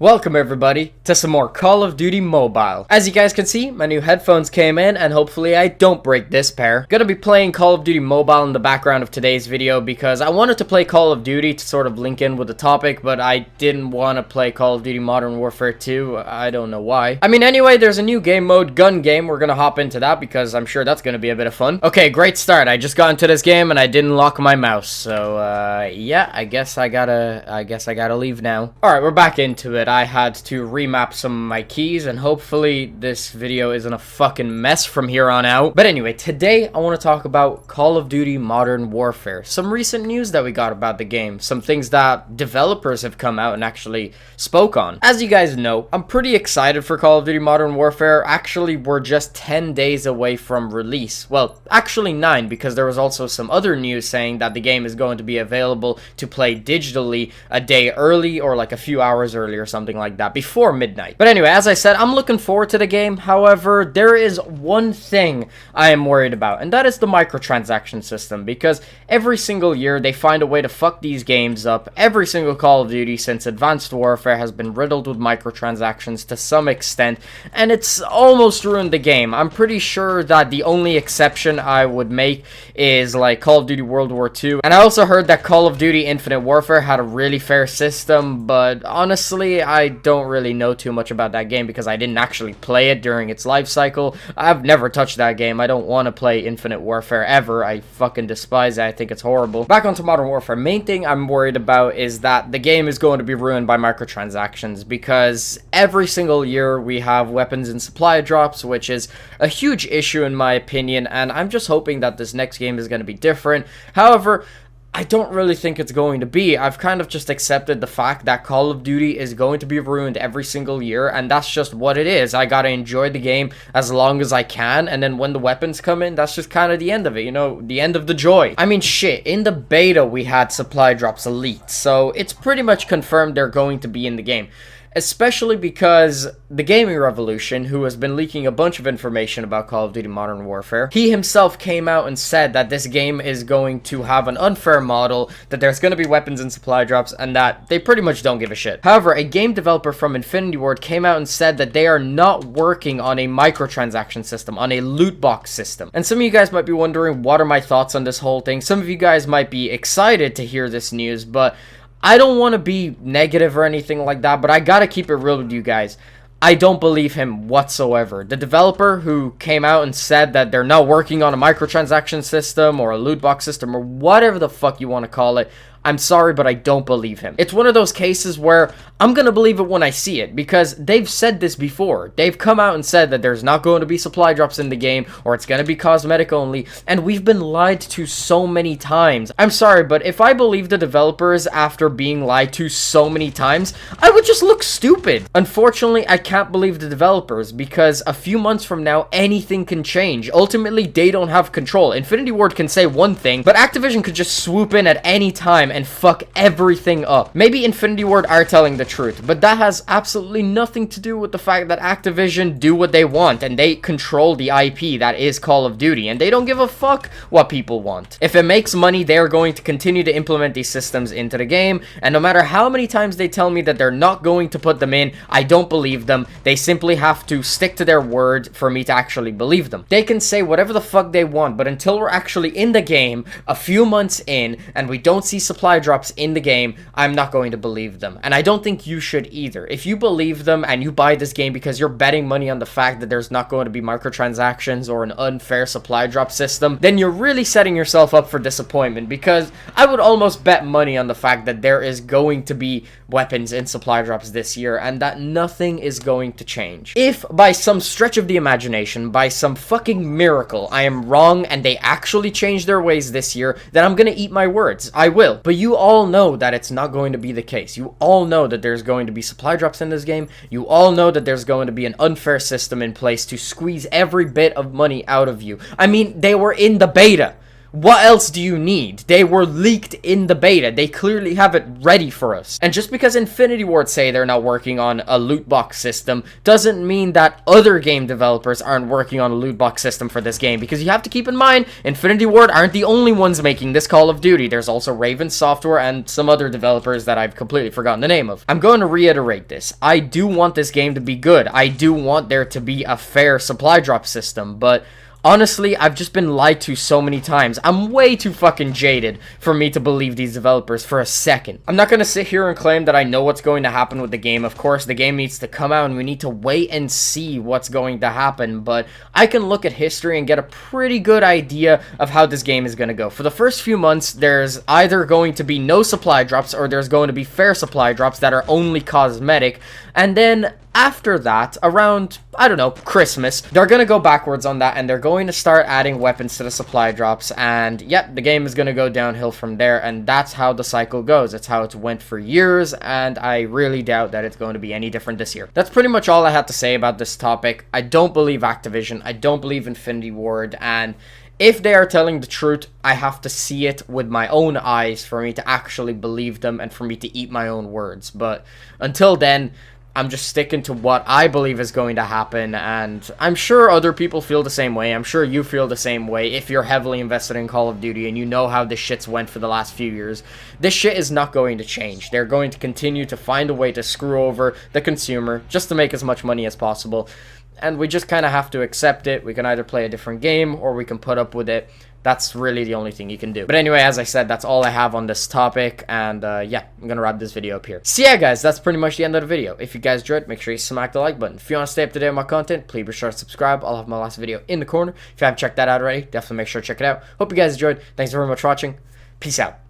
Welcome everybody to some more Call of Duty Mobile. As you guys can see, my new headphones came in and hopefully I don't break this pair. Gonna be playing Call of Duty Mobile in the background of today's video because I wanted to play Call of Duty to sort of link in with the topic, but I didn't want to play Call of Duty Modern Warfare 2. I don't know why. I mean, anyway, there's a new game mode, Gun Game. We're gonna hop into that because I'm sure that's gonna be a bit of fun. Okay, great start. I just got into this game and I didn't lock my mouse, so yeah, I guess I gotta leave now. All right, we're back into it. I had to remap some of my keys and hopefully this video isn't a fucking mess from here on out. But anyway, today I want to talk about Call of Duty Modern Warfare. Some recent news that we got about the game. Some things that developers have come out and actually spoke on. As you guys know, I'm pretty excited for Call of Duty Modern Warfare. Actually, we're just 10 days away from release. Well, actually 9 because there was also some other news saying that the game is going to be available to play digitally a day early or like a few hours early or something like that before midnight. But anyway, as I said, I'm looking forward to the game. However, there is one thing I am worried about, and that is the microtransaction system, because every single year they find a way to fuck these games up. Every single Call of Duty since Advanced Warfare has been riddled with microtransactions to some extent, and it's almost ruined the game. I'm pretty sure that the only exception I would make is like Call of Duty World War II, and I also heard that Call of Duty Infinite Warfare had a really fair system, but honestly, I don't really know too much about that game because I didn't actually play it during its life cycle. I've never touched that game. I don't want to play Infinite Warfare ever. I fucking despise it. I think it's horrible. Back onto Modern Warfare. Main thing I'm worried about is that the game is going to be ruined by microtransactions because every single year we have weapons and supply drops, which is a huge issue in my opinion, and I'm just hoping that this next game is going to be different. However, I don't really think it's going to be. I've kind of just accepted the fact that Call of Duty is going to be ruined every single year, and that's just what it is. I gotta enjoy the game as long as I can, and then when the weapons come in, that's just kind of the end of it, you know, the end of the joy. I mean, shit, in the beta we had supply drops elite, so it's pretty much confirmed they're going to be in the game. Especially because the Gaming Revolution, who has been leaking a bunch of information about Call of Duty Modern Warfare, he himself came out and said that this game is going to have an unfair model, that there's going to be weapons and supply drops, and that they pretty much don't give a shit. However, a game developer from Infinity Ward came out and said that they are not working on a microtransaction system, on a loot box system. And some of you guys might be wondering, what are my thoughts on this whole thing? Some of you guys might be excited to hear this news, but I don't want to be negative or anything like that, but I gotta keep it real with you guys. I don't believe him whatsoever. The developer who came out and said that they're not working on a microtransaction system or a loot box system or whatever the fuck you want to call it, I'm sorry, but I don't believe him. It's one of those cases where I'm gonna believe it when I see it, because they've said this before. They've come out and said that there's not going to be supply drops in the game, or it's gonna be cosmetic only, and we've been lied to so many times. I'm sorry, but if I believe the developers after being lied to so many times, I would just look stupid. Unfortunately, I can't believe the developers, because a few months from now, anything can change. Ultimately, they don't have control. Infinity Ward can say one thing, but Activision could just swoop in at any time and fuck everything up. Maybe Infinity Ward are telling the truth, but that has absolutely nothing to do with the fact that Activision do what they want and they control the IP that is Call of Duty, and they don't give a fuck what people want. If it makes money, they're going to continue to implement these systems into the game, and no matter how many times they tell me that they're not going to put them in, I don't believe them. They simply have to stick to their word for me to actually believe them. They can say whatever the fuck they want, but until we're actually in the game, a few months in, and we don't see supply drops in the game, I'm not going to believe them. And I don't think you should either. If you believe them and you buy this game because you're betting money on the fact that there's not going to be microtransactions or an unfair supply drop system, then you're really setting yourself up for disappointment, because I would almost bet money on the fact that there is going to be weapons and supply drops this year and that nothing is going to change. If by some stretch of the imagination, by some fucking miracle, I am wrong and they actually change their ways this year, then I'm gonna eat my words. I will. But you all know that it's not going to be the case. You all know that there's going to be supply drops in this game. You all know that there's going to be an unfair system in place to squeeze every bit of money out of you. I mean, they were in the beta. What else do you need? They were leaked in the beta. They clearly have it ready for us. And just because Infinity Ward say they're not working on a loot box system doesn't mean that other game developers aren't working on a loot box system for this game, because you have to keep in mind Infinity Ward aren't the only ones making this Call of Duty. There's also Raven Software and some other developers that I've completely forgotten the name of. I'm going to reiterate this. I do want this game to be good. I do want there to be a fair supply drop system, but honestly, I've just been lied to so many times. I'm way too fucking jaded for me to believe these developers for a second. I'm not gonna sit here and claim that I know what's going to happen with the game. Of course, the game needs to come out and we need to wait and see what's going to happen, but I can look at history and get a pretty good idea of how this game is gonna go. For the first few months, there's either going to be no supply drops or there's going to be fair supply drops that are only cosmetic, and then after that, around, I don't know, Christmas, they're going to go backwards on that and they're going to start adding weapons to the supply drops, and yep, the game is going to go downhill from there, and that's how the cycle goes. It's how it went for years, and I really doubt that it's going to be any different this year. That's pretty much all I had to say about this topic. I don't believe Activision, I don't believe Infinity Ward, and if they are telling the truth, I have to see it with my own eyes for me to actually believe them and for me to eat my own words. But until then, I'm just sticking to what I believe is going to happen, and I'm sure other people feel the same way. I'm sure you feel the same way if you're heavily invested in Call of Duty and you know how this shit's went for the last few years. This shit is not going to change. They're going to continue to find a way to screw over the consumer just to make as much money as possible, and we just kind of have to accept it. We can either play a different game or we can put up with it. That's really the only thing you can do. But anyway, as I said, that's all I have on this topic, and yeah, I'm gonna wrap this video up here. So yeah, guys, that's pretty much the end of the video. If you guys enjoyed, make sure you smack the like button. If you want to stay up to date on my content, please be sure to subscribe. I'll have my last video in the corner. If you haven't checked that out already, definitely make sure to check it out. Hope you guys enjoyed. Thanks very much for watching. Peace out.